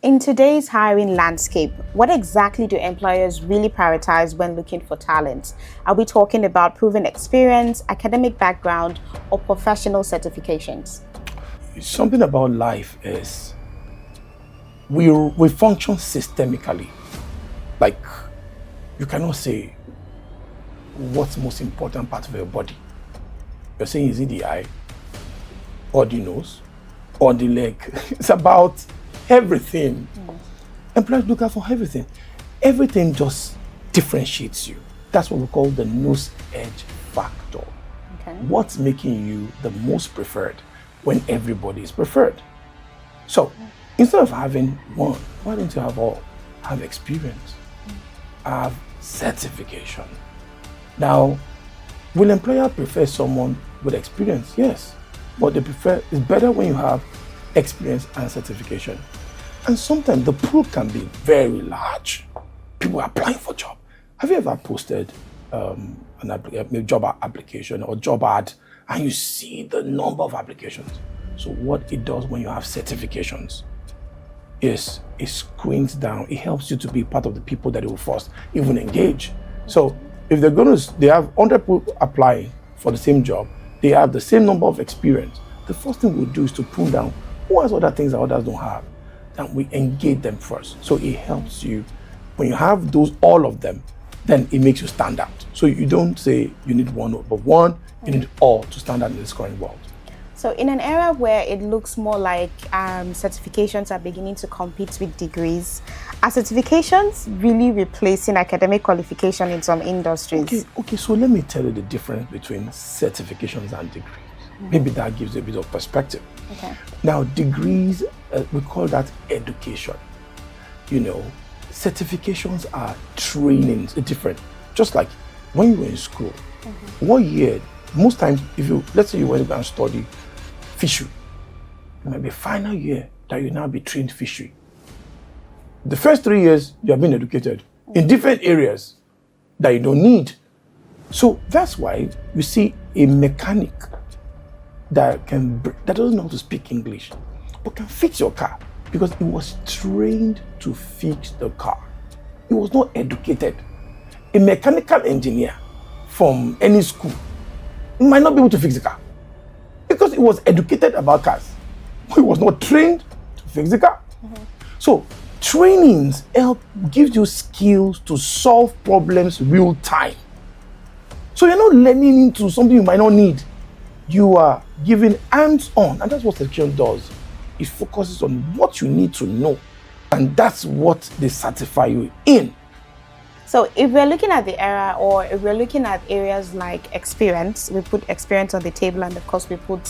In today's hiring landscape, what exactly do employers really prioritize when looking for talent? Are we talking about proven experience, academic background, or professional certifications? Something about life is we function systemically. Like, you cannot say what's the most important part of your body. You're saying, is it the eye, or the nose, or the leg? It's about everything. Employers look out for everything. Everything just differentiates you. That's what we call the nose edge factor. Okay. What's making you the most preferred when everybody is preferred? So instead of having one, why don't you have all? Have experience, have certification. Now, will employer prefer someone with experience? Yes, but they prefer, it's better when you have experience and certification. And sometimes the pool can be very large. People are applying for job. Have you ever posted a job application or job ad and you see the number of applications? So what it does when you have certifications is it screens down. It helps you to be part of the people that it will first even engage. So if they have 100 people applying for the same job, they have the same number of experience. The first thing we'll do is to pull down who has other things that others don't have. Then we engage them first. So it helps you. When you have all of them, then it makes you stand out. So you don't say you need one but one, you need all to stand out in this current world. So in an era where it looks more like certifications are beginning to compete with degrees, are certifications really replacing academic qualification in some industries? Okay, so let me tell you the difference between certifications and degrees. Maybe that gives a bit of perspective. Okay. Now, degrees, we call that education. You know, certifications are trainings, it's different. Just like when you were in school, 1 year, most times, let's say you went to go and study fishery, it might be final year that you now be trained fishery. The first 3 years, you have been educated in different areas that you don't need. So that's why you see a mechanic that doesn't know how to speak English, but can fix your car because he was trained to fix the car. He was not educated. A mechanical engineer from any school might not be able to fix the car because he was educated about cars, but he was not trained to fix the car. So trainings gives you skills to solve problems real time. So you're not learning into something you might not need. You are giving hands-on, and that's what certification does. It focuses on what you need to know, and that's what they certify you in. So if we're looking at the era, or if we're looking at areas like experience, we put experience on the table, and of course we put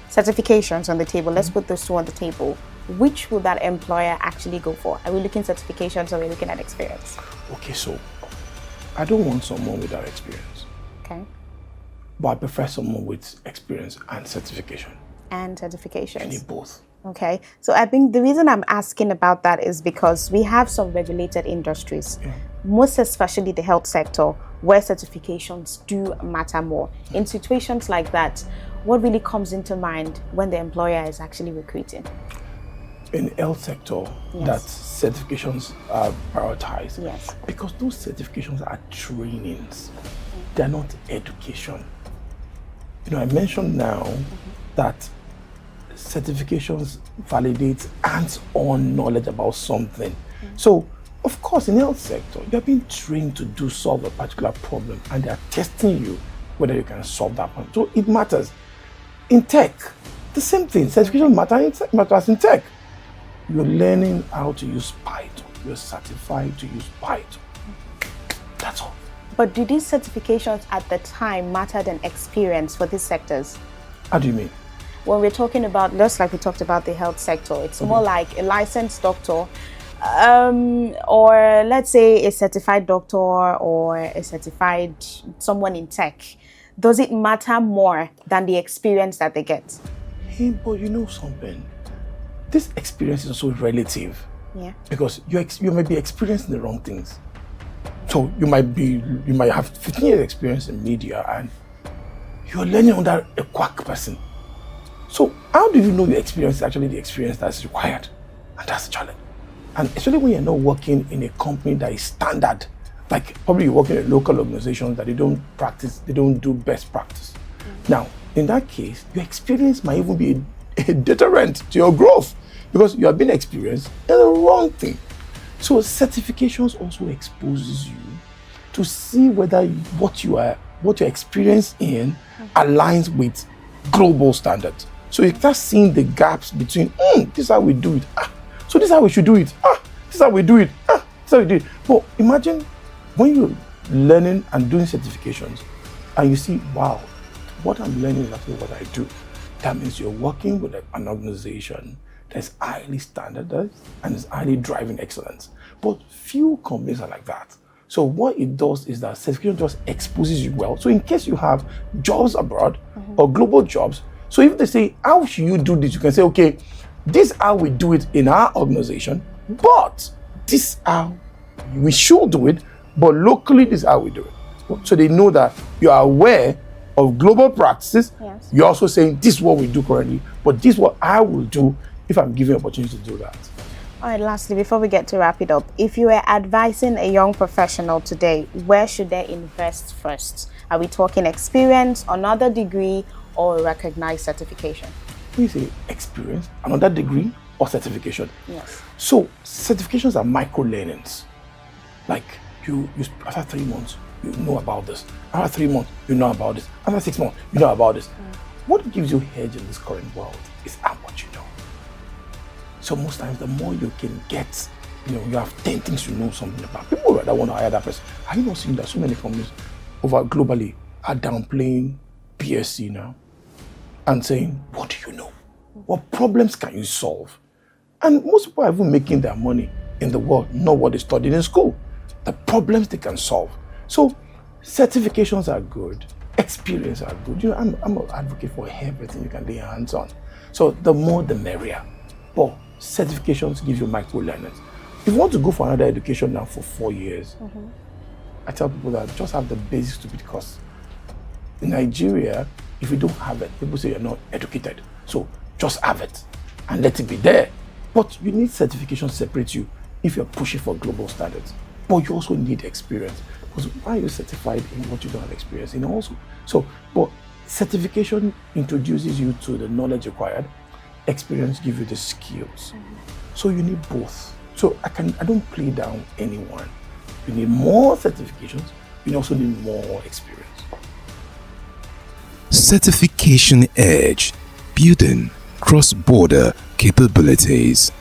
certifications on the table. Let's put those two on the table. Which would that employer actually go for? Are we looking at certifications, or are we looking at experience? Okay, so I don't want someone without experience. Okay. But I prefer someone with experience and certification. And certifications. I need both. Okay, so I think the reason I'm asking about that is because we have some regulated industries, most especially the health sector, where certifications do matter more. In situations like that, what really comes into mind when the employer is actually recruiting? In the health sector, that certifications are prioritized. Yes. Because those certifications are trainings. They're not education. You know, I mentioned now that certifications validate hands-on knowledge about something. So, of course, in the health sector, you're being trained to solve a particular problem, and they're testing you whether you can solve that problem. So it matters. In tech, the same thing. Certification matters in tech. You're learning how to use Python. You're certified to use Python. That's all. But do these certifications at the time matter than experience for these sectors? How do you mean? When we're talking about, just like we talked about the health sector, it's more like a licensed doctor, or let's say a certified doctor or a certified someone in tech. Does it matter more than the experience that they get? Hey, but you know something? This experience is also relative. Yeah. Because you may be experiencing the wrong things. So you might have 15 years experience in media and you're learning under a quack person. So how do you know the experience is actually the experience that's required? And that's the challenge. And especially when you're not working in a company that is standard, like probably you're working in a local organization that they don't do best practice. Now, in that case, your experience might even be a deterrent to your growth because you have been experienced in the wrong thing. So certifications also exposes you to see whether what you're experienced in aligns with global standards. So you start seeing the gaps between, this is how we do it. So this is how we should do it. This is how we do it. This is how we do it. But imagine when you're learning and doing certifications and you see, wow, what I'm learning is actually what I do. That means you're working with an organization that's highly standardized and is highly driving excellence. But few companies are like that. So what it does is that certification just exposes you well. So in case you have jobs abroad or global jobs, so if they say, how should you do this? You can say, okay, this is how we do it in our organization, but this is how we should do it, but locally this is how we do it. So they know that you are aware of global practices. Yes. You're also saying this is what we do currently, but this is what I will do if I'm given opportunity to do that. All right, lastly, before we get to wrap it up, if you were advising a young professional today, where should they invest first? Are we talking experience, another degree, or recognized certification? When you say experience, another degree or certification. Yes. So certifications are micro learnings. Like you after 3 months, you know about this. After 3 months, you know about this. After 6 months, you know about this. What gives you edge in this current world is how much you know. So most times, the more you can get, you have 10 things you know something about. People rather want to hire that person. Have you not seen that so many companies over globally are downplaying PSC now and saying, what do you know? What problems can you solve? And most people are even making their money in the world, not what they studied in school. The problems they can solve. So certifications are good. Experience are good. I'm an advocate for everything you can lay your hands on. So the more the merrier. But certifications give you micro learnings. If you want to go for another education now for 4 years, I tell people that just have the basic stupid course. In Nigeria, if you don't have it, people say you're not educated. So just have it and let it be there. But you need certification to separate you if you're pushing for global standards. But you also need experience. Because why are you certified in what you don't have experience in also? So, but certification introduces you to the knowledge required. Experience gives you the skills. So you need both. So I don't play down anyone. You need more certifications. You also need more experience. Certification Edge, building cross-border capabilities.